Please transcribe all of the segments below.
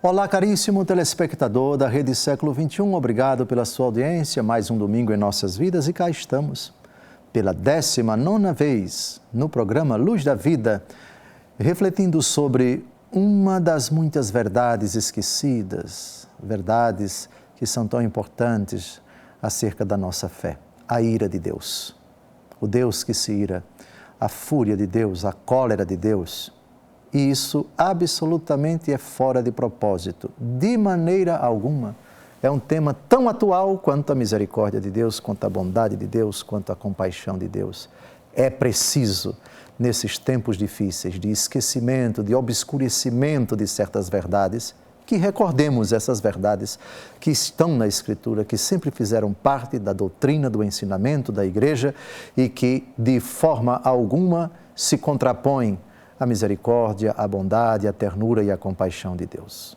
Olá, caríssimo telespectador da Rede Século XXI, obrigado pela sua audiência, mais um domingo em nossas vidas e cá estamos, pela 19ª vez, no programa Luz da Vida, refletindo sobre uma das muitas verdades esquecidas, verdades que são tão importantes acerca da nossa fé, a ira de Deus, o Deus que se ira, a fúria de Deus, a cólera de Deus. E isso absolutamente é fora de propósito, de maneira alguma. É um tema tão atual quanto a misericórdia de Deus, quanto a bondade de Deus, quanto a compaixão de Deus. É preciso, nesses tempos difíceis de esquecimento, de obscurecimento de certas verdades, que recordemos essas verdades que estão na Escritura, que sempre fizeram parte da doutrina, do ensinamento da Igreja e que, de forma alguma, se contrapõem à misericórdia, à bondade, à ternura e à compaixão de Deus.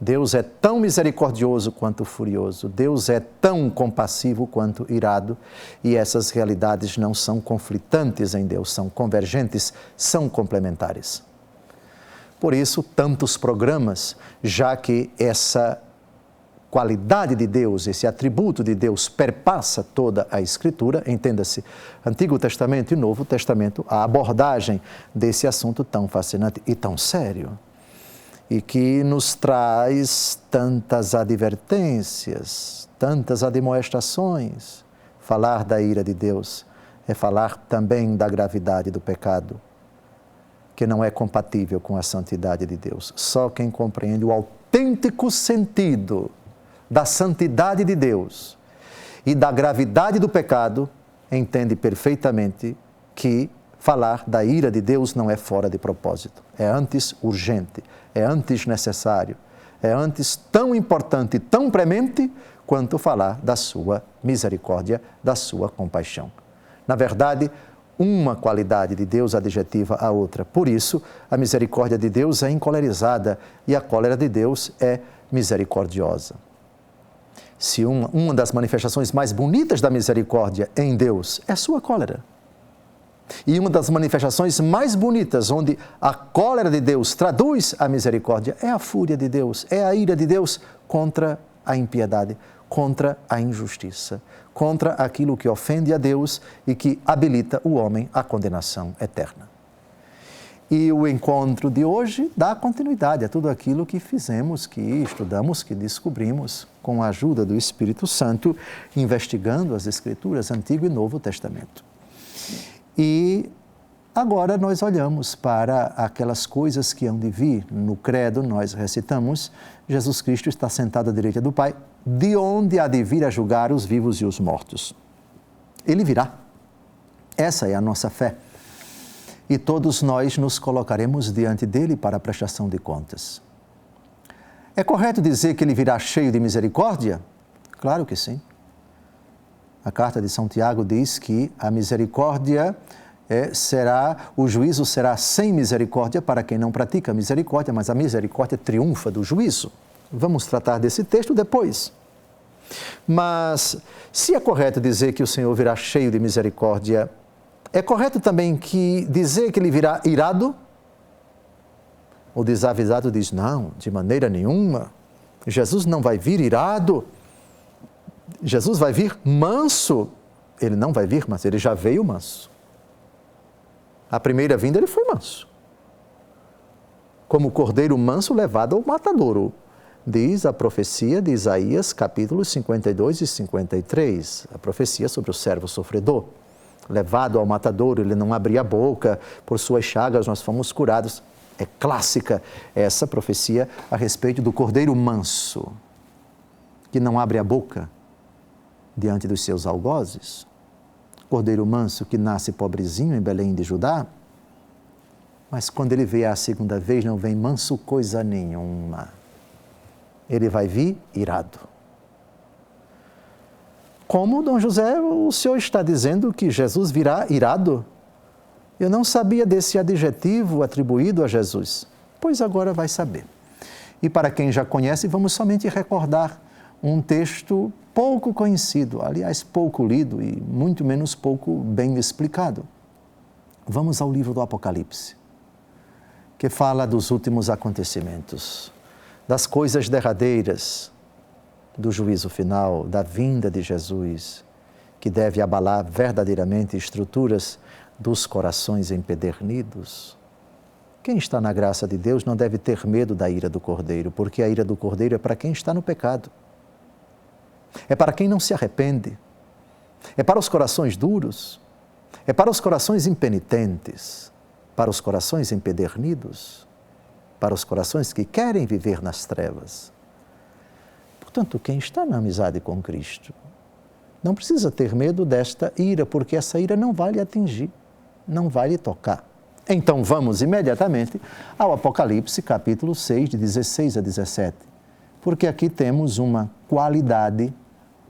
Deus é tão misericordioso quanto furioso, Deus é tão compassivo quanto irado, e essas realidades não são conflitantes em Deus, são convergentes, são complementares. Por isso, tantos programas, já que essa qualidade de Deus, esse atributo de Deus perpassa toda a Escritura, entenda-se, Antigo Testamento e Novo Testamento, a abordagem desse assunto tão fascinante e tão sério, e que nos traz tantas advertências, tantas admoestações. Falar da ira de Deus é falar também da gravidade do pecado, que não é compatível com a santidade de Deus. Só quem compreende o autêntico sentido da santidade de Deus e da gravidade do pecado, entende perfeitamente que falar da ira de Deus não é fora de propósito. É antes urgente, é antes necessário, é antes tão importante e tão premente quanto falar da sua misericórdia, da sua compaixão. Na verdade, uma qualidade de Deus adjetiva a outra. Por isso, a misericórdia de Deus é encolerizada e a cólera de Deus é misericordiosa. Se uma das manifestações mais bonitas da misericórdia em Deus é sua cólera. E uma das manifestações mais bonitas, onde a cólera de Deus traduz a misericórdia, é a fúria de Deus, é a ira de Deus contra a impiedade, contra a injustiça, contra aquilo que ofende a Deus e que habilita o homem à condenação eterna. E o encontro de hoje dá continuidade a tudo aquilo que fizemos, que estudamos, que descobrimos com a ajuda do Espírito Santo, investigando as Escrituras, Antigo e Novo Testamento. E agora nós olhamos para aquelas coisas que hão de vir. No credo nós recitamos: Jesus Cristo está sentado à direita do Pai, de onde há de vir a julgar os vivos e os mortos. Ele virá. Essa é a nossa fé. E todos nós nos colocaremos diante dele para a prestação de contas. É correto dizer que ele virá cheio de misericórdia? Claro que sim. A carta de São Tiago diz que a misericórdia o juízo será sem misericórdia para quem não pratica a misericórdia, mas a misericórdia triunfa do juízo. Vamos tratar desse texto depois. Mas se é correto dizer que o Senhor virá cheio de misericórdia, é correto também dizer que ele virá irado? O desavisado diz: não, de maneira nenhuma. Jesus não vai vir irado. Jesus vai vir manso. Ele não vai vir, mas ele já veio manso. A primeira vinda ele foi manso. Como cordeiro manso levado ao matadouro, diz a profecia de Isaías, capítulos 52 e 53. A profecia sobre o servo sofredor. Levado ao matadouro, ele não abria a boca, por suas chagas nós fomos curados. É clássica essa profecia a respeito do cordeiro manso, que não abre a boca diante dos seus algozes. Cordeiro manso que nasce pobrezinho em Belém de Judá, mas quando ele vier a segunda vez não vem manso coisa nenhuma. Ele vai vir irado. Como, Dom José, o senhor está dizendo que Jesus virá irado? Eu não sabia desse adjetivo atribuído a Jesus. Pois agora vai saber. E para quem já conhece, vamos somente recordar um texto pouco conhecido, aliás, pouco lido e muito menos pouco bem explicado. Vamos ao livro do Apocalipse, que fala dos últimos acontecimentos. das coisas derradeiras, do juízo final, da vinda de Jesus, que deve abalar verdadeiramente estruturas dos corações empedernidos. Quem está na graça de Deus não deve ter medo da ira do Cordeiro, porque a ira do Cordeiro é para quem está no pecado. É para quem não se arrepende. É para os corações duros. É para os corações impenitentes. Para os corações empedernidos. Para os corações que querem viver nas trevas. Portanto, quem está na amizade com Cristo não precisa ter medo desta ira, porque essa ira não vai lhe atingir, não vai lhe tocar. Então vamos imediatamente ao Apocalipse, capítulo 6, de 16 a 17, porque aqui temos uma qualidade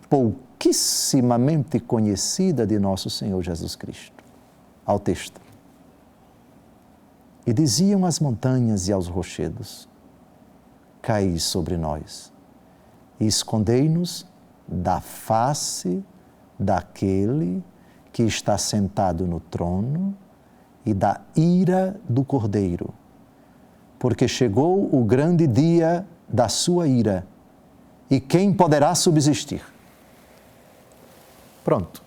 pouquissimamente conhecida de nosso Senhor Jesus Cristo. Ao texto. E diziam as montanhas e aos rochedos: caí sobre nós e escondei-nos da face daquele que está sentado no trono e da ira do Cordeiro, porque chegou o grande dia da sua ira, e quem poderá subsistir? Pronto.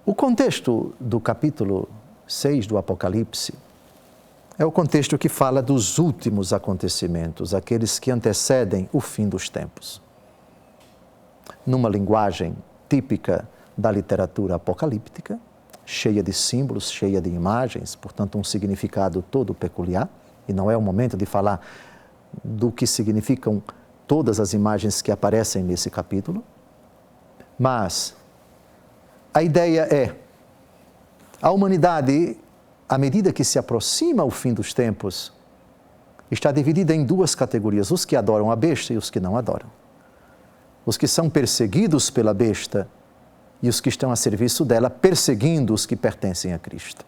O contexto do capítulo 6 do Apocalipse é o contexto que fala dos últimos acontecimentos, aqueles que antecedem o fim dos tempos. Numa linguagem típica da literatura apocalíptica, cheia de símbolos, cheia de imagens, portanto um significado todo peculiar, e não é o momento de falar do que significam todas as imagens que aparecem nesse capítulo, mas a ideia é, a humanidade, à medida que se aproxima o fim dos tempos, está dividida em duas categorias, os que adoram a besta e os que não adoram. Os que são perseguidos pela besta e os que estão a serviço dela, perseguindo os que pertencem a Cristo.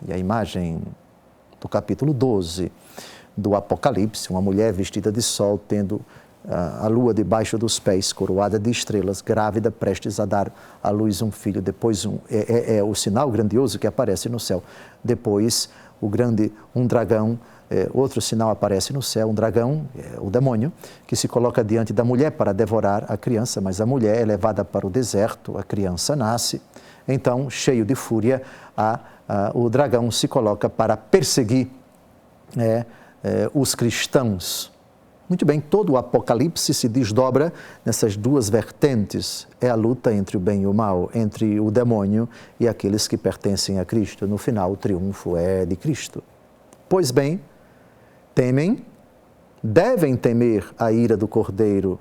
E a imagem do capítulo 12 do Apocalipse, uma mulher vestida de sol, tendo a lua debaixo dos pés, coroada de estrelas, grávida, prestes a dar à luz um filho. Depois é o sinal grandioso que aparece no céu. Depois um dragão, outro sinal aparece no céu, um dragão, o demônio, que se coloca diante da mulher para devorar a criança, mas a mulher é levada para o deserto, a criança nasce. Então, cheio de fúria, o dragão se coloca para perseguir os cristãos. Muito bem, todo o Apocalipse se desdobra nessas duas vertentes. É a luta entre o bem e o mal, entre o demônio e aqueles que pertencem a Cristo. No final, o triunfo é de Cristo. Pois bem, devem temer a ira do Cordeiro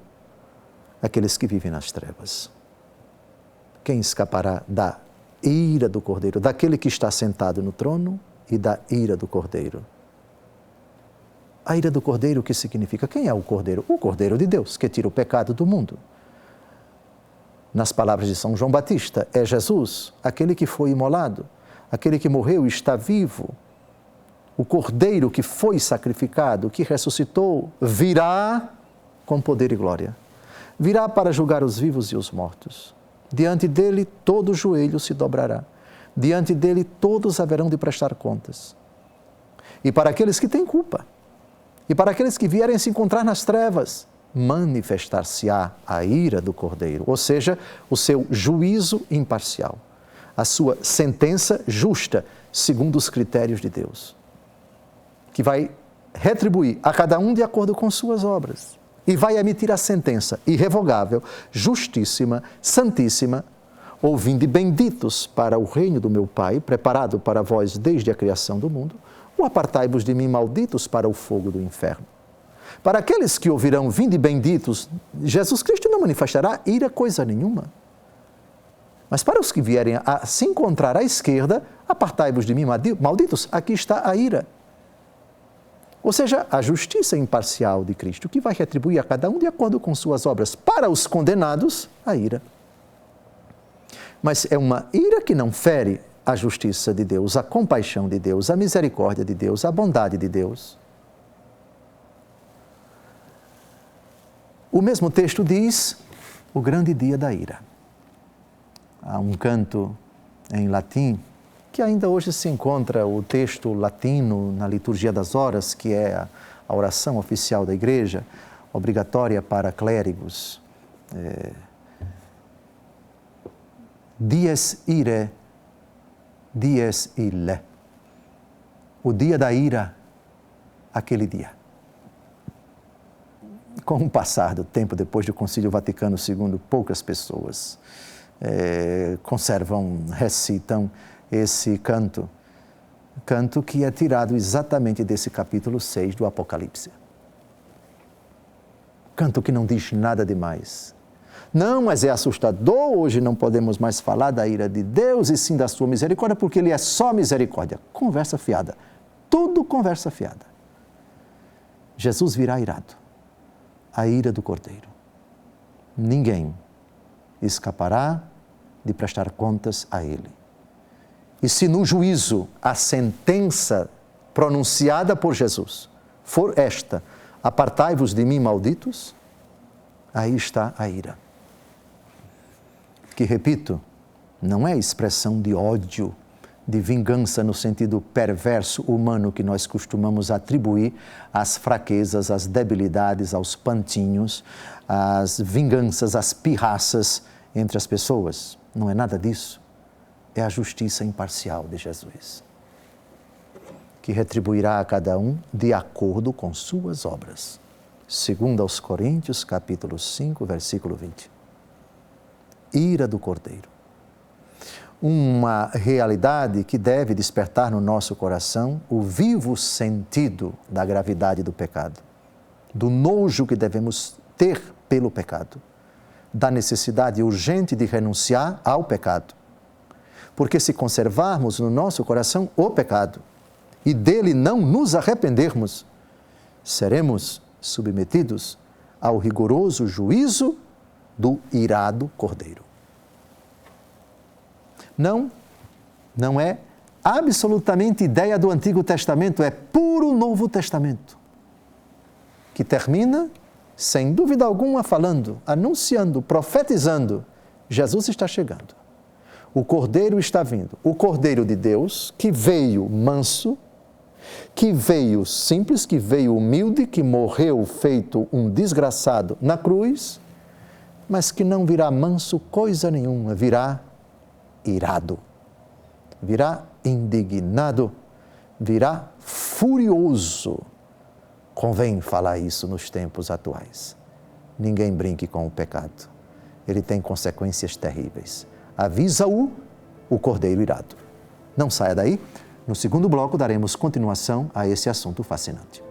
aqueles que vivem nas trevas. Quem escapará da ira do Cordeiro, daquele que está sentado no trono e da ira do Cordeiro? A ira do Cordeiro, o que significa? Quem é o Cordeiro? O Cordeiro de Deus, que tira o pecado do mundo. Nas palavras de São João Batista, é Jesus, aquele que foi imolado, aquele que morreu e está vivo. O Cordeiro que foi sacrificado, que ressuscitou, virá com poder e glória. Virá para julgar os vivos e os mortos. Diante dele, todo joelho se dobrará. Diante dele, todos haverão de prestar contas. E para aqueles que têm culpa, e para aqueles que vierem se encontrar nas trevas, manifestar-se-á a ira do Cordeiro, ou seja, o seu juízo imparcial, a sua sentença justa, segundo os critérios de Deus, que vai retribuir a cada um de acordo com suas obras e vai emitir a sentença irrevogável, justíssima, santíssima: ouvinde benditos para o reino do meu Pai, preparado para vós desde a criação do mundo, ou apartai-vos de mim, malditos, para o fogo do inferno. Para aqueles que ouvirão, vinde benditos, Jesus Cristo não manifestará ira coisa nenhuma. Mas para os que vierem a se encontrar à esquerda, apartai-vos de mim, malditos, aqui está a ira. Ou seja, a justiça imparcial de Cristo, que vai retribuir a cada um de acordo com suas obras. Para os condenados, a ira. Mas é uma ira que não fere a justiça de Deus, a compaixão de Deus, a misericórdia de Deus, a bondade de Deus. O mesmo texto diz o grande dia da ira. Há um canto em latim que ainda hoje se encontra o texto latino na liturgia das horas, que é a oração oficial da igreja, obrigatória para clérigos. Dies irae, dies ille. O dia da ira, aquele dia. Com o passar do tempo, depois do Concílio Vaticano II, poucas pessoas recitam esse canto que é tirado exatamente desse capítulo 6 do Apocalipse. Canto que não diz nada demais. Não, mas é assustador, hoje não podemos mais falar da ira de Deus e sim da sua misericórdia, porque Ele é só misericórdia. Conversa fiada. Tudo conversa fiada. Jesus virá irado. A ira do Cordeiro. Ninguém escapará de prestar contas a Ele. E se no juízo a sentença pronunciada por Jesus for esta: apartai-vos de mim, malditos, aí está a ira. Que, repito, não é expressão de ódio, de vingança no sentido perverso humano que nós costumamos atribuir às fraquezas, às debilidades, aos pantinhos, às vinganças, às pirraças entre as pessoas. Não é nada disso. É a justiça imparcial de Jesus, que retribuirá a cada um de acordo com suas obras. Segundo aos Coríntios, capítulo 5, versículo 20. Ira do Cordeiro. Uma realidade que deve despertar no nosso coração o vivo sentido da gravidade do pecado, do nojo que devemos ter pelo pecado, da necessidade urgente de renunciar ao pecado. Porque se conservarmos no nosso coração o pecado e dele não nos arrependermos, seremos submetidos ao rigoroso juízo do irado Cordeiro. Não é absolutamente ideia do Antigo Testamento, é puro Novo Testamento, que termina, sem dúvida alguma, falando, anunciando, profetizando: Jesus está chegando, o Cordeiro está vindo, o Cordeiro de Deus, que veio manso, que veio simples, que veio humilde, que morreu feito um desgraçado na cruz, mas que não virá manso coisa nenhuma, virá irado, virá indignado, virá furioso. Convém falar isso nos tempos atuais. Ninguém brinque com o pecado. Ele tem consequências terríveis. Avisa-o Cordeiro irado. Não saia daí. No segundo bloco daremos continuação a esse assunto fascinante.